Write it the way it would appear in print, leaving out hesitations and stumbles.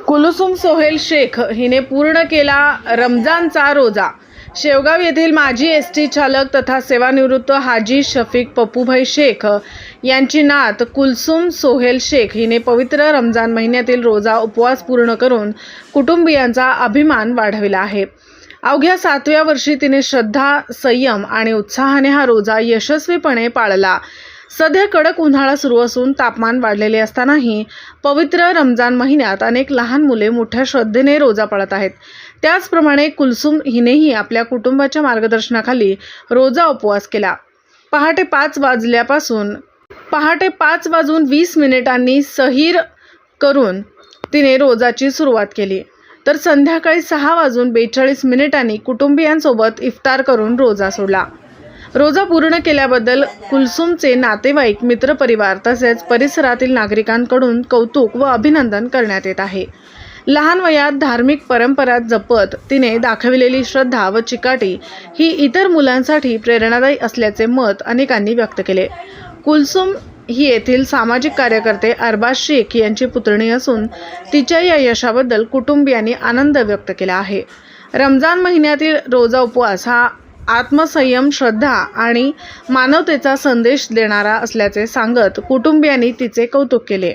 कुलसुम सोहेल शेख हिने पूर्ण केला रमजानचा रोजा। शेवगाव येथील माजी एसटी चालक तथा सेवानिवृत्त हाजी शफीक पप्पूभाई शेख यांची नात कुलसुम सोहेल शेख हिने पवित्र रमजान महिन्यातील रोजा उपवास पूर्ण करून कुटुंबियांचा अभिमान वाढविला आहे। अवघ्या 7व्या वर्षी तिने श्रद्धा, संयम आणि उत्साहाने हा रोजा यशस्वीपणे पाळला। सध्या कडक उन्हाळा सुरू असून तापमान वाढलेले असतानाही पवित्र रमजान महिन्यात अनेक लहान मुले मोठ्या श्रद्धेने रोजा पाळत आहेत। त्याचप्रमाणे कुलसुम हिनेही आपल्या कुटुंबाच्या मार्गदर्शनाखाली रोजा उपवास केला। पहाटे 5:20 सहीर करून तिने रोजाची सुरुवात केली, तर संध्याकाळी 6:42 कुटुंबियांसोबत इफ्तार करून रोजा सोडला। रोजा पूर्ण केल्याबद्दल कुलसुमचे नातेवाईक, मित्रपरिवार तसेच परिसरातील नागरिकांकडून कौतुक व अभिनंदन करण्यात येत आहे। लहान वयात धार्मिक परंपरा जपत तिने दाखविलेली श्रद्धा व चिकाटी ही इतर मुलांसाठी प्रेरणादायी असल्याचे मत अनेकांनी व्यक्त केले। कुलसुम ही येथील सामाजिक कार्यकर्ते अरबाज शेख यांची पुतणी असून तिच्या या यशाबद्दल कुटुंबियांनी आनंद व्यक्त केला आहे। रमजान महिन्यातील रोजा उपवास हा आत्मसंयम, श्रद्धा आणि मानवतेचा संदेश देणारा असल्याचे सांगत कुटुंबियांनी तिचे कौतुक केले।